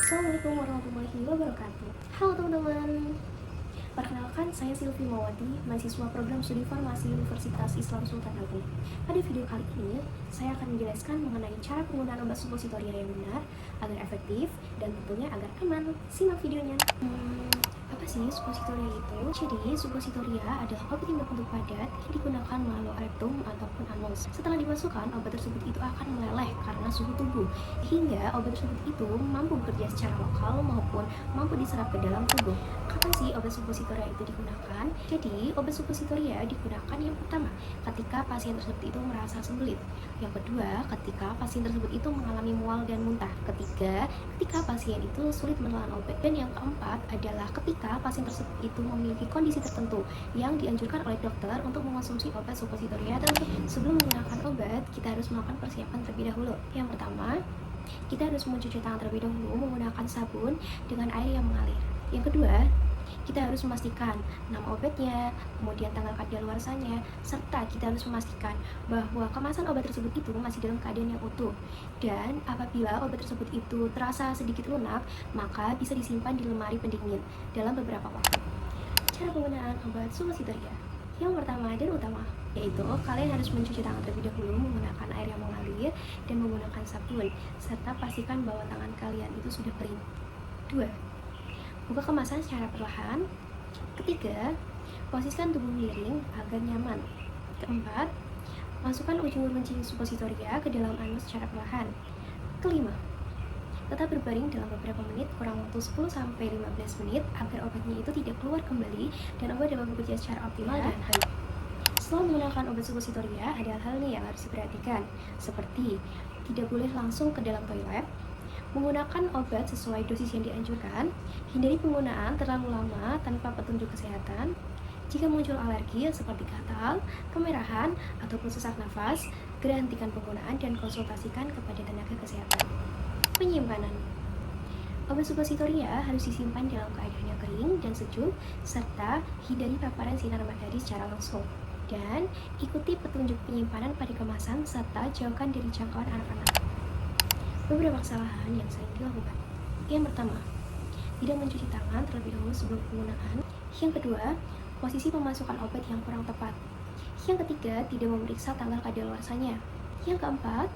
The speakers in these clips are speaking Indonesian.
Assalamualaikum warahmatullahi wabarakatuh. Halo teman-teman, perkenalkan saya Silvi Mawati, mahasiswa program studi farmasi Universitas Islam Sultan Agung. Pada video kali ini, saya akan menjelaskan mengenai cara penggunaan obat suppositoria yang benar agar efektif dan tentunya agar aman. Simak videonya. Apa sih suppositoria itu? Jadi, suppositoria adalah obat yang berbentuk padat yang digunakan melalui rektum ataupun anus. Setelah dimasukkan, obat tersebut itu akan meleleh karena suhu tubuh, hingga obat tersebut itu mampu bekerja secara lokal maupun mampu diserap ke dalam tubuh. Kapan sih obat suppositoria itu digunakan? Jadi, obat suppositoria digunakan yang pertama, ketika pasien tersebut itu merasa sembelit. Yang kedua, ketika pasien tersebut itu mengalami mual dan muntah. Ketiga, ketika pasien itu sulit menelan obat. Dan yang keempat adalah ketika pasien tersebut itu memiliki kondisi tertentu yang dianjurkan oleh dokter untuk mengonsumsi obat suppositoria. Dan sebelum menggunakan obat, kita harus melakukan persiapan terlebih dahulu. Yang pertama, kita harus mencuci tangan terlebih dahulu menggunakan sabun dengan air yang mengalir. Yang kedua, kita harus memastikan nama obatnya, kemudian tanggal kadaluarsanya, serta kita harus memastikan bahwa kemasan obat tersebut itu masih dalam keadaan yang utuh. Dan apabila obat tersebut itu terasa sedikit lunak, maka bisa disimpan di lemari pendingin dalam beberapa waktu. Cara penggunaan obat suppositoria yang pertama dan utama, yaitu kalian harus mencuci tangan terlebih dahulu menggunakan air yang mengalir dan menggunakan sabun, serta pastikan bahwa tangan kalian itu sudah kering. 2. Buka kemasan secara perlahan. Ketiga, posisikan tubuh miring agar nyaman. Keempat, masukkan ujung runcing suppositoria ke dalam anus secara perlahan. Kelima, tetap berbaring dalam beberapa menit, kurang waktu 10-15 menit agar obatnya itu tidak keluar kembali dan obat dapat bekerja secara optimal dan baik. Setelah menggunakan obat suppositoria, ada hal nih yang harus diperhatikan, seperti tidak boleh langsung ke dalam toilet, menggunakan obat sesuai dosis yang dianjurkan, hindari penggunaan terlalu lama tanpa petunjuk kesehatan. Jika muncul alergi seperti gatal, kemerahan, ataupun sesak nafas, segera hentikan penggunaan dan konsultasikan kepada tenaga kesehatan. Penyimpanan. Obat suppositoria harus disimpan dalam keadaan yang kering dan sejuk, serta hindari paparan sinar matahari secara langsung. Dan ikuti petunjuk penyimpanan pada kemasan serta jauhkan dari jangkauan anak-anak. Beberapa kesalahan yang sering dilakukan. Yang pertama, tidak mencuci tangan terlebih dahulu sebelum penggunaan. Yang kedua, posisi pemasukan obat yang kurang tepat. Yang ketiga, tidak memeriksa tanggal kadaluarsanya. Yang keempat,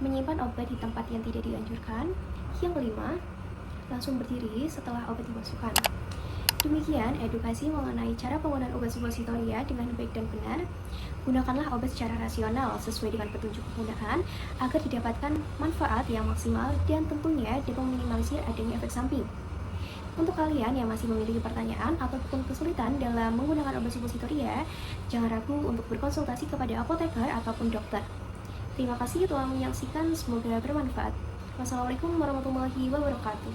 menyimpan obat di tempat yang tidak dianjurkan. Yang kelima, langsung berdiri setelah obat dimasukkan. Demikian edukasi mengenai cara penggunaan obat suppositoria dengan baik dan benar. Gunakanlah obat secara rasional sesuai dengan petunjuk penggunaan agar didapatkan manfaat yang maksimal dan tentunya dapat meminimalisir adanya efek samping. Untuk kalian yang masih memiliki pertanyaan ataupun kesulitan dalam menggunakan obat suppositoria, jangan ragu untuk berkonsultasi kepada apoteker ataupun dokter. Terima kasih telah menyaksikan, semoga bermanfaat. Wassalamualaikum warahmatullahi wabarakatuh.